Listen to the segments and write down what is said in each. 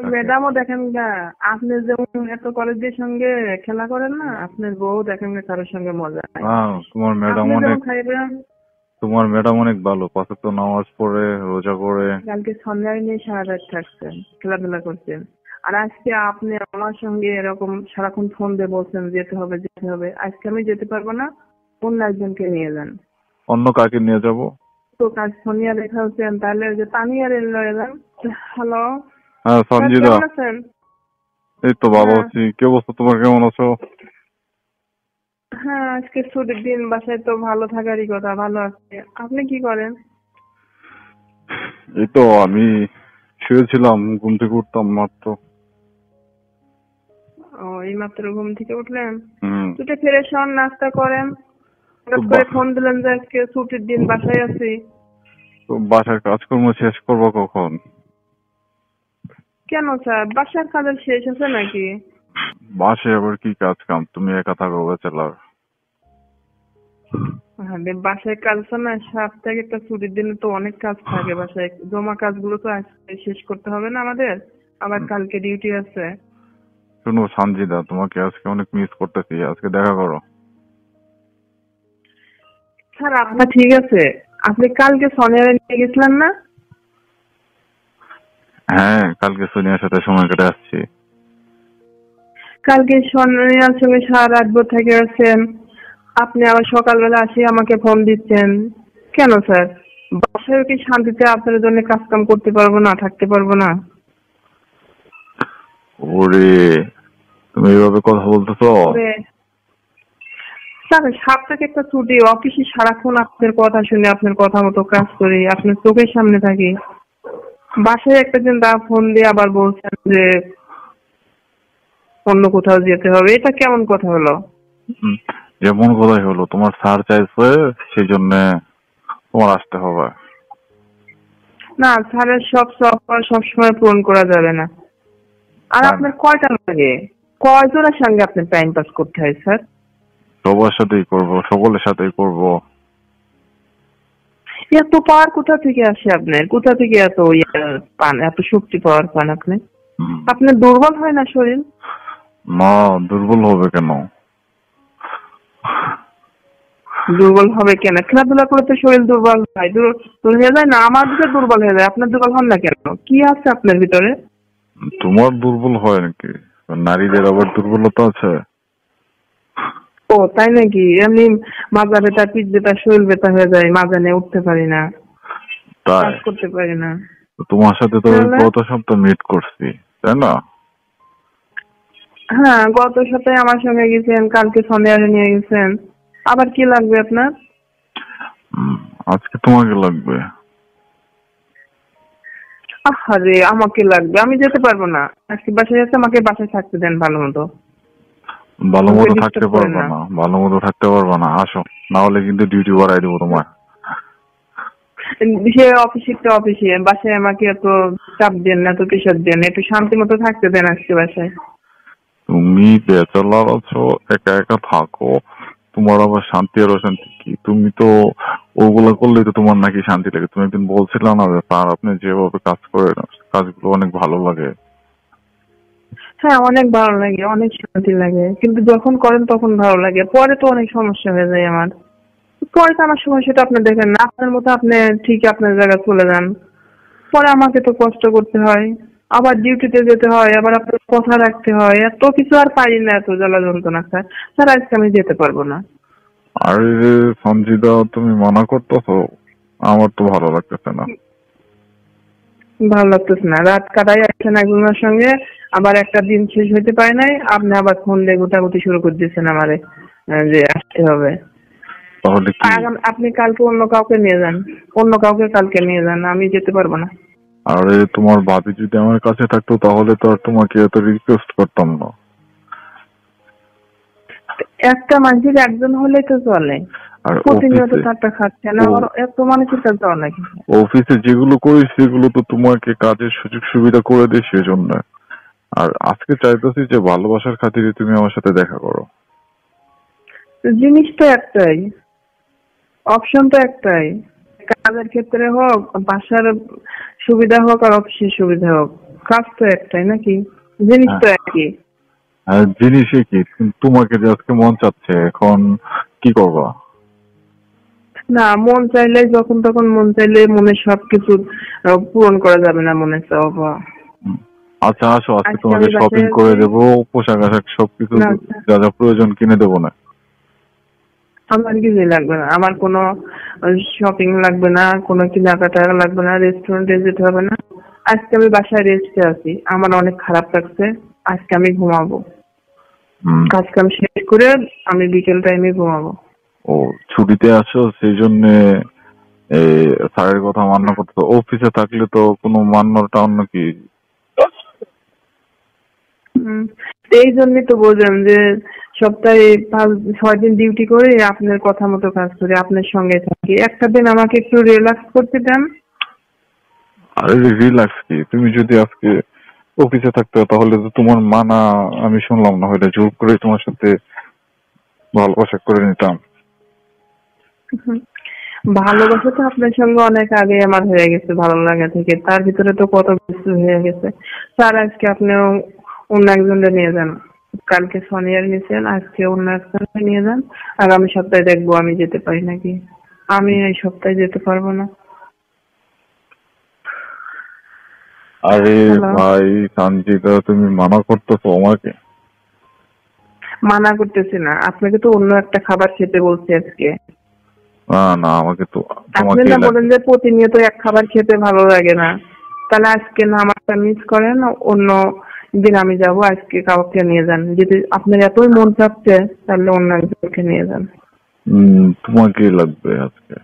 থাকে। ম্যাডামও দেখেন না, আপনি যেমন এত কলেজের সঙ্গে খেলা করেন না, আপনার বউ দেখেন না কারোর সঙ্গে মজা নাই। তোমার ম্যাডাম আপনি অনেক যেমন খাইবেন। ভালো, পাশে তো নামাজ পড়ে রোজা করে। কালকে সন্ধ্যায় নিয়ে সারা রাত থাকছেন, খেলাধুলা করছেন, আর আজকে আপনি আমার সঙ্গে এরকম সারাক্ষণ ফোন দিয়ে বলছেন যেতে হবে যেতে হবে। আজকে আমি যেতে পারবো না, অন্য একজনকে নিয়ে যান। অন্য কাকে নিয়ে যাব? তো কাজ সোনিয়া দেখা হচ্ছেন, তাহলে ওই যে তানিয়ার লয়ে যান। হ্যালো হ্যাঁ স্যার, সঞ্জিদা, কেমন আছেন? এই তো ভালো হ্যাঁ আছি। কি অবস্থা তোমার, কেমন আছো? হ্যাঁ, আজকে ছুটির দিন, বাসায় তো ভালো থাকারই কথা, ভালো আছে। আপনি কি করেন? এই তো আমি শুয়েছিলাম, ঘুম থেকে উঠতাম মাত্র। ও, এই মাত্র ঘুম থেকে উঠলেন? হুম। উঠে ফ্রেশ হন, নাস্তা করেন। হঠাৎ করে ফোন দিলেন যে আজকে ছুটির দিন, বাসায় আছি। তো বাসার কাজকর্ম শেষ করবো কখন? কেন স্যার, বাসার কাজের শেষ আছে নাকি? বাসায় আবার কি কাজ কাম, তুমি একা থাকো ব্যাচেলার। হ্যাঁ, বাসায় কাজ আছে না, সপ্তাহে একটা ছুটির দিনে তো অনেক কাজ থাকে বাসায়, জমা কাজগুলো তো আজকে শেষ করতে হবে না আমাদের, আবার কালকে ডিউটি আছে। শোনো সঞ্জিদা, তোমাকে আজকে অনেক মিস করতেছি, আজকে দেখা করো। স্যার আপনার ঠিক আছে, আপনি কালকে সোনিয়ারে নিয়ে গেছিলেন না? হ্যাঁ, কালকে সোনিয়ার সাথে সময় কেটে আসছি। কালকে সোনিয়ার সঙ্গে সারা রাত ভোর থেকে আছেন, আপনি আবার সকালবেলা আসি আমাকে ফোন দিচ্ছেন। কেন স্যার, বাসায় কি শান্তিতে আপনার জন্য কাজ কাম করতে পারবো না, থাকতে পারবো না? ওরে, তুমি এইভাবে কথা বলতেছো? স্যার সপ্তাহে একটা ছুটি, অফিসে সারাক্ষণ আপনার কথা শুনে আপনার কথা মতো কাজ করি, আপনার চোখের সামনে থাকি। বাসায় একটা দিন ফোন দিয়ে আবার বলছেন যে অন্য কোথাও যেতে হবে, এটা কেমন কথা হলো? যেমন কথাই হলো, তোমার স্যার চাইছে সেই জন্য তোমার আসতে হবে। না, স্যারের সব সবসময় পূরণ করা যাবে না। আর আপনার কয়টা লাগে, কয়জনের সঙ্গে আপনার টাইম পাস করতে হয় স্যার? সবার সাথেই করবো, সকলের সাথেই করবো। এত পাওয়ার কোথা থেকে আসে আপনার, কোথা থেকে এত পান, এত শক্তি পাওয়ার পান আপনি? আপনার দুর্বল হয় না শরীর? না, দুর্বল হবে কেন? দুর্বল হবে কেন? খেলাধুলা করলে তো শরীর দুর্বল হয়, দুর্বল হয়ে যায় না? আমার ভিতরে দুর্বল হয়ে যায়, আপনার দুর্বল হন না কেন? কি আছে আপনার ভিতরে? তোমার দুর্বল হয় নাকি? নারীদের আবার দুর্বলতা আছে? ও তাই নাকি? এমনি মাজা ব্যথা, পিঠ ব্যথা, শরীর ব্যথা হয়ে যায়, মাজা নিয়ে উঠতে পারি না, তাই? কাজ করতে পারি না। তোমার সাথে তো গত সপ্তাহ মিট করছি, তাই না? হ্যাঁ, গত সপ্তাহে আমার সঙ্গে গেছেন, কালকে সন্ধ্যারে নিয়ে গেছেন। আবার কি লাগবে আপনার? আজকে তোমাকে লাগবে। আরে আমাকে লাগবে, আমি যেতে পারবো না। আজকে বাসায় আছে, আমাকে বাসায় থাকতে দেন ভালো মতো। ভালো মতো থাকতে পারবো না? ভালো মতো থাকতে পারবো না, আসো, না হলে কিন্তু ডিউটি বাড়াই দেবো তোমার। সে অফিসে বাসায় আমাকে এত চাপ দেন না, তো প্রেশার দেন, একটু শান্তি মতো থাকতে দেন আজকে বাসায়। তুমি ব্যাচেলার আছো, একা একা থাকো, তোমার আবার শান্তি আর অশান্তি কি? তুমি তো ওগুলা করলে তো তোমার নাকি শান্তি লাগে। তুমি একদিন বলছিলে না যে স্যার আপনি যেভাবে কাজ করেন কাজগুলো অনেক ভালো লাগে। হ্যাঁ, অনেক ভালো লাগে, অনেক শান্তি লাগে, কিন্তু যখন করেন তখন ভালো লাগে, পরে তো অনেক সমস্যা হয়ে যায় আমার। পরে তো আমার সমস্যাটা আপনি দেখেন না, আপনার মতো আপনি ঠিক আপনার জায়গায় চলে যান, পরে আমাকে তো কষ্ট করতে হয়, আবার ডিউটিতে যেতে হয়, আবার আপনার কথা রাখতে হয়, এত কিছু আর পারি না, এত জ্বালা যন্ত্রণা স্যার। স্যার আজকে আমি যেতে পারবো না। আরে সঞ্জিদা, তুমি মানা করতেছো, আমার তো ভালো লাগতেছে না। ভালো লাগতেছে না, রাত কাটাই আসছেন একজনের সঙ্গে, আবার একটা দিন শেষ হইতে পারে নাই, আপনি আবার ফোন দিয়ে গোটাগুটি শুরু করে দিচ্ছেন আমারে যে আসতে হবে। তাহলে কি? আপনি কালকে অন্য কাউকে নিয়ে যান, অন্য কাউকে কালকে নিয়ে যান, আমি যেতে পারবো না। আরে তোমার ভাবি যদি আমার কাছে থাকতো তাহলে তো আর তোমাকে এত রিকোয়েস্ট করতাম না। একটা মানুষের একজন হলে তো চলে, আর প্রতিনিয়ত তারটা খাচ্ছে না, এত মানুষের কাছে চলে নাকি? অফিসে যেগুলো করি সেগুলো তো তোমাকে কাজের সুযোগ সুবিধা করে দিই সেজন্য। আর আজকে চাইতেছি যে ভালোবাসার খাতিরে তুমি আমার সাথে দেখা করো। জিনিস তো একটাই, অপশন তো একটাই, কাজের ক্ষেত্রে হোক, বাসার সুবিধা হোক আর অফিসের সুবিধা হোক, কাজ তো একটাই নাকি, জিনিস তো একই। আর জিনিসে কি, তোমাকে যে আজকে মন চাচ্ছে, এখন কি করবা? না, মন চাইলে যখন তখন মন চাইলে মনের সবকিছু পূরণ করা যাবে না, মনে চাওয়া। হুম। আচ্ছা আসো, আজকে আজকে তোমাকে আমি শপিং বাসায় করে আছি। দেবো, পোশাক আশাক সবকিছু না আচ্ছা, যা যা প্রয়োজন কিনে দেবো না। আমার কিছুই লাগবে না, আমার কোনো শপিং লাগবে না, কোনো কেনাকাটা লাগবে না, রেস্টুরেন্টে যেতে হবে না। আজকে আমি বাসায় রেস্টে আছি, আমার অনেক খারাপ লাগছে। আজকে আমি ঘুমাবো, হুম। কাজ কাম শেষ করে আমি বিকেল টাইমে ঘুমাবো। ও, ছুটিতে আছো সেই জন্য এই স্যারের কথা মান্য করতে, অফিসে থাকলে তো কোনো মান্যটা অন্য কি। হুম, এই জন্যই তো বললাম যে সপ্তাহে 5-6 দিন ডিউটি করে আপনার কথা মতো কাজ করি, আপনার সঙ্গে থাকি। একটা দিন আমাকে একটু রিল্যাক্স করতে দেন। আরে রিল্যাক্স কি, তুমি যদি আজকে অফিসে থাকতে তাহলে তো তোমার মানা আমি শুনলাম না, হলে জোর করে তোমার সাথে ভালোবাসা করে নিতাম। হুম, ভালোবাসা তো আপনার সঙ্গে অনেক আগে আমার হয়ে গেছে, ভালো লাগা থেকে তার ভিতরে তো কত কিছু হয়ে গেছে। স্যার আজকে আপনি অন্য একজনকে নিয়ে যান, কালকে সোনিয়ার নিয়েছেন, আজকে অন্য একজনকে নিয়ে যান। আগামী সপ্তাহে দেখবো আমি যেতে পারি নাকি। আমি এই সপ্তাহে যেতে পারবো না। আরে হ্যালো, ভাই সঞ্জিতা, তুমি মানা করতেছো আমাকে। মানা করতেছি না, আপনাকে তো অন্য একটা খাবার খেতে বলছি আজকে। না না, আমাকে তো আপনি তোমাকেই না বলেন লাগবে। যে প্রতিনিয়ত এক খাবার খেতে ভালো লাগে না, তাহলে আজকে না আমারটা মিস করেন, অন্য দিন আমি যাব। আজকে কাউকে নিয়ে যান, যদি আপনার এতই মন চাচ্ছে তাহলে অন্য একজনকে নিয়ে যান। তোমাকেই লাগবে আজকে।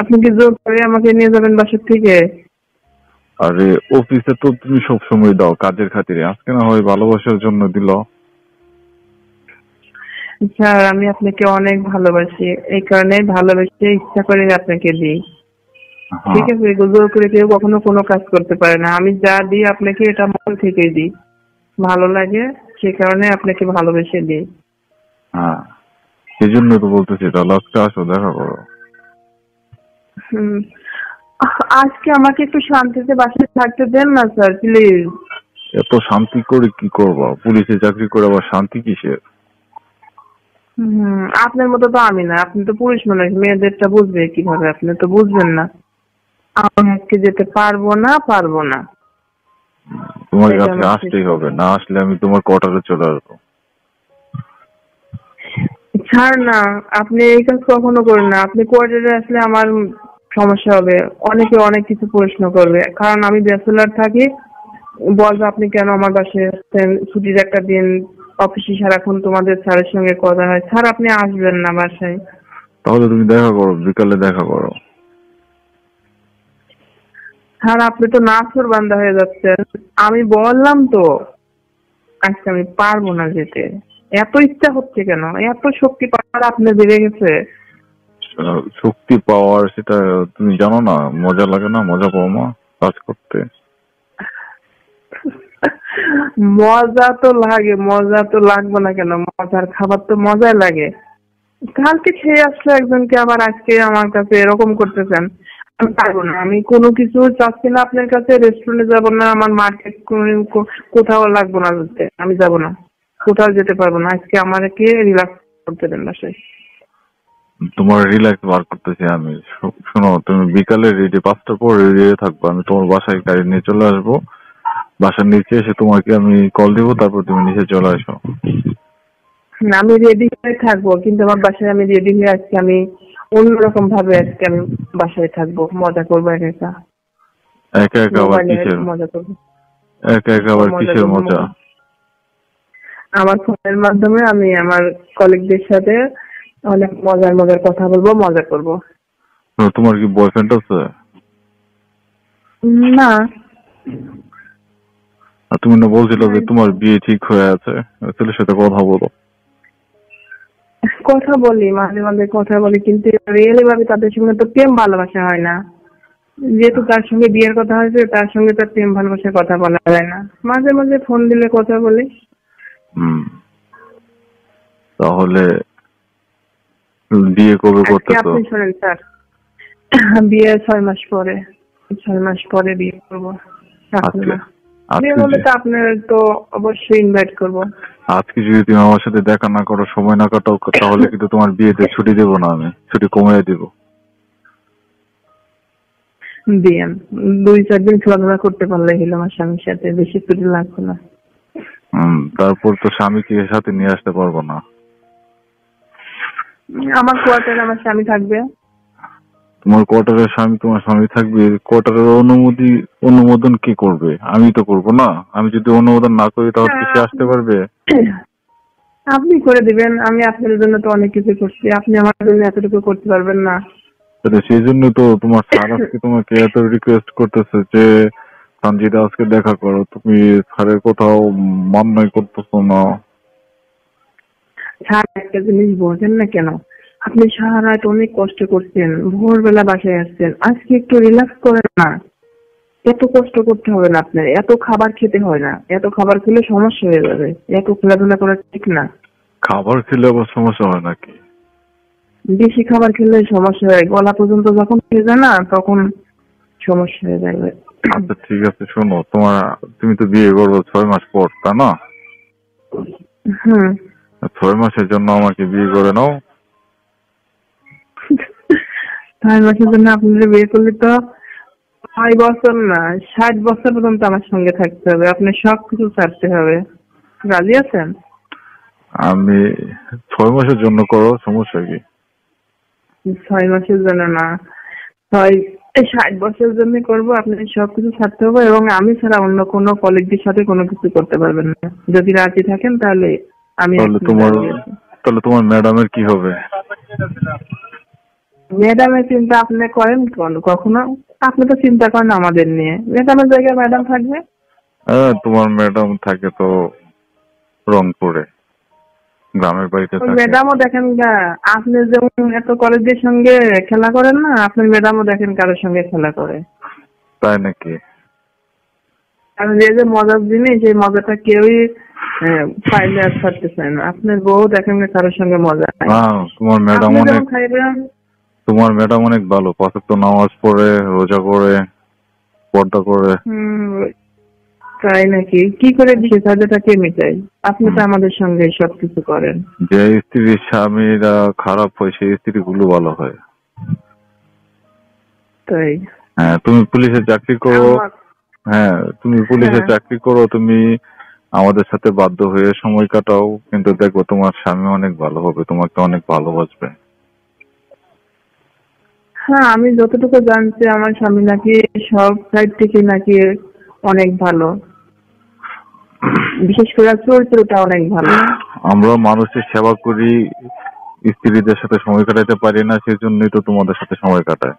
আপনি কি জোর করে আমাকে নিয়ে যাবেন বাসার থেকে? আরে অফিসে তো তুমি সব সময় দাও কাজের খাতিরে, আজকে না হয় ভালোবাসার জন্য দিল। স্যার আমি আপনাকে অনেক ভালোবাসি, এই কারণে ভালোবেসে ইচ্ছা করে আপনাকে দিই। ঠিক হ্যাঁ। আছে, জোর করে কেউ কখনো কোনো কাজ করতে পারে না। আমি যা দিই আপনাকে এটা মন থেকেই দিই, ভালো লাগে সে কারণে আপনাকে ভালোবেসে দিই। হ্যাঁ, সেই জন্য তো বলতেছি, তাহলে আজকে আসো, দেখা করো। হুম, আজকে আমাকে একটু শান্তিতে বাসায় থাকতে দেন না স্যার, প্লিজ। এত শান্তি করে কি করবা? পুলিশে চাকরি করে আবার শান্তি কিসের? আপনার মতো তো আমি না, আপনি তো পুরুষ মানুষ, মেয়েদেরটা বুঝবে কিভাবে, আপনি তো বুঝবেন না। আমি আজকে যেতে পারবো না, পারবো না। তোমার এটা কাছে আমার শেষ আসতেই হবে, কথা। না আসলে আমি তোমার কোয়ার্টারে চলে আসবো। ছাড় না, আপনি এই কাজ কখনো করেন না। আপনি কোয়ার্টারে আসলে আমার সমস্যা হবে, অনেকে অনেক কিছু প্রশ্ন করবে, কারণ আমি ব্যাচেলার থাকি। বলবো আপনি কেন আমার বাসায় আসছেন, ছুটির একটা দিন, অফিসে সারাক্ষণ তোমাদের স্যারের সঙ্গে কথা হয়। স্যার আপনি আসবেন না বাসায়। তাহলে তুমি দেখা করো, বিকালে দেখা করো। স্যার আপনি তো নাছোড় বান্দা হয়ে যাচ্ছেন। আমি বললাম তো আজকে আমি পারবো না যেতে। এত ইচ্ছা হচ্ছে কেন, এত শক্তি পাওয়ার আপনার বেড়ে গেছে। শক্তি পাওয়ার সেটা তুমি জানো না, মজা লাগে না, মজা পাও না কাজ করতে। মজা তো লাগে, মজা তো লাগবে না কেন, মজার খাবার তো মজাই লাগে। কালকে খেয়ে আসলো একজনকে, আবার আজকে আমার কাছে এরকম করতেছেন। আমি পারবো না, আমি কোনো কিছু চাচ্ছি না আপনার কাছে। রেস্টুরেন্টে যাব না, আমার মার্কেট কোথাও লাগবো না যেতে, আমি যাব না, কোথাও যেতে পারবো না। আজকে আমাকে রিল্যাক্স করতে দেন বাসায়। তোমার রিল্যাক্স বার করতেছি আমি। শোনো, তুমি বিকালে রেডি, 5টার পর রেডি হয়ে থাকবো, আমি তোমার বাসায় গাড়ি নিয়ে চলে আসবো। বাসার নিচে এসে তোমাকে আমি কল দিব, তারপর তুমি নিচে চলে আসো। না, আমি রেডি হয়ে থাকবো, কিন্তু আমার বাসায় আমি রেডি হয়ে আজকে আমি অন্যরকম ভাবে আজকে আমি বাসায় থাকবো, মজা করবো একা একা, একা একা আবার মোবাইলে কিসের? মজা করবো। একা একা আবার মজা কিসের করবো মজা? আমার ফোনের মাধ্যমে আমি আমার কলিগদের সাথে অনেক মজার মজার কথা বলবো, মজা করবো। তোমার কি বয়ফ্রেন্ড আছে? না, আর তুমি না বলছিলে যে নাই। তোমার বিয়ে ঠিক হয়ে আছে, ছেলের সাথে কথা বলো। কথা বলি, মাঝে মাঝে কথা বলি, কিন্তু রিয়েলি ভাবে তাদের সঙ্গে তো প্রেম ভালোবাসা হয় না। যেহেতু তার সঙ্গে বিয়ের কথা হয়েছে, তার সঙ্গে তার প্রেম ভালোবাসার কথা বলা যায় না। মাঝে মাঝে ফোন দিলে কথা বলি। হুম। তাহলে বিয়ে কবে আজকে করতেছো? আপনি শোনেন স্যার, বিয়ে 6 মাস পরে, 6 মাস পরে বিয়ে করবো। এখন আজকে না। আজকে বিয়ে হলে তো আপনার তো অবশ্যই ইনভাইট করবো। আজকে যদি তুমি আমার সাথে দেখা না করো, সময় না কাটাও, তাহলে কিন্তু তোমার বিয়েতে ছুটি দেবো না, আমি ছুটি কমিয়ে দিব। দিয়েন, 2-4 দিন খেলাধুলা করতে পারলে হলো আমার স্বামীর সাথে, বেশি ছুটি লাগবে না। তারপর তো স্বামীকে সাথে নিয়ে আসতে পারবো না। আমার কোয়ার্টারে আমার স্বামী থাকবে। তোমার কোয়ার্টারের স্বামী তোমার স্বামী থাকবে? কোয়ার্টারের অনুমোদন কে করবে? আমি তো করবো না। আমি যদি অনুমোদন না করি তাহলে কি সে আসতে পারবে? আপনি করে দিবেন, আমি আপনার জন্য তো অনেক কিছু করছি, আপনি আমার জন্য এতটুকু করতে পারবেন না? তাহলে সেই জন্য তো তোমার স্যার আজকে তোমাকে এত রিকোয়েস্ট করতেছে যে সঞ্জিতা আজকে দেখা করো, তুমি স্যারের কোথাও মান্যই করতেছো না। স্যার একটা জিনিস বোঝেন না কেন? আপনি সারা রাত অনেক কষ্ট করছেন, ভোরবেলা বাসায় আসছেন, আজকে একটু রিল্যাক্স করেন না। এত কষ্ট করতে হবে না আপনার, এত খাবার খেতে হয় না, এত খাবার খেলে সমস্যা হয়ে যাবে, এত খেলাধুলা করা ঠিক না। খাবার খেলে আবার সমস্যা হয় নাকি? বেশি খাবার খেলে সমস্যা হয়, গলা পর্যন্ত যখন খেয়ে যায় না তখন সমস্যা হয়ে যাবে। আচ্ছা ঠিক আছে, শোনো, তুমি তো বিয়ে করবো 6 মাস পর, তা না? হুম। 6 মাসের জন্য আমাকে বিয়ে করে নাও। 6 মাসের জন্য আপনাদের বিয়ে করলে তো 6 বছর না, 60 বছর পর্যন্ত আমার সঙ্গে থাকতে হবে, আপনি সবকিছু ছাড়তে হবে। রাজি আছেন? আমি 6 মাসের জন্য করো, সমস্যা কি? 6 মাসের জন্য না, 60 বছরের জন্য করবো, আপনাকে সবকিছু ছাড়তে হবে এবং আমি ছাড়া অন্য কোনো কলিগদের সাথে কোনো কিছু করতে পারবেন না। যদি রাজি থাকেন তাহলে আমি তাহলে এখন তোমার রাজি আছি। তাহলে তোমার ম্যাডামের কি হবে? ম্যাডামের চিন্তা আপনি করেন কখনো? আপনি তো চিন্তা করেন আমাদের নিয়ে, ম্যাডামের জায়গায় ম্যাডাম থাকবে। হ্যাঁ, তোমার ম্যাডাম থাকে তো রংপুরে, গ্রামের বাড়িতে ওই থাকে। ম্যাডামও দেখেন না, আপনি যেমন এত কলেজের সঙ্গে খেলা করেন না, আপনার ম্যাডামও দেখেন কারোর সঙ্গে খেলা করে। তাই নাকি? আর এই যে মজার জিনিস, এই মজাটা কেউই পাইলে আর ছাড়তে চায় না। আপনার বউ দেখেন না কারোর সঙ্গে মজা নাই। তোমার ম্যাডাম আপনি অনেক যেমন খাইবেন। ভালো, 5 ওয়াক্ত নামাজ পড়ে, রোজা করে, পর্দা করে। তাই নাকি? কি করে দিচ্ছে চাহিদাটা কে মিটাই? আপনি তো আমাদের সঙ্গে সবকিছু করেন। যে স্ত্রীর স্বামীরা খারাপ হয় সেই স্ত্রীগুলো ভালো হয়। তাই? হ্যাঁ, তুমি পুলিশে চাকরি করো। হ্যাঁ, তুমি পুলিশে হ্যাঁ। চাকরি করো, তুমি আমাদের সাথে বাধ্য হয়ে সময় কাটাও, কিন্তু দেখো তোমার স্বামী অনেক ভালো হবে, তোমাকে অনেক ভালোবাসবে। হ্যাঁ, আমি যতটুকু জানছি আমার স্বামী নাকি সব সাইড থেকে নাকি অনেক ভালো, বিশেষ করে চরিত্রটা অনেক ভালো। আমরা মানুষের সেবা করি, স্ত্রীদের সাথে সময় কাটাতে পারি না, সেজন্যই তো তোমাদের সাথে সময় কাটায়।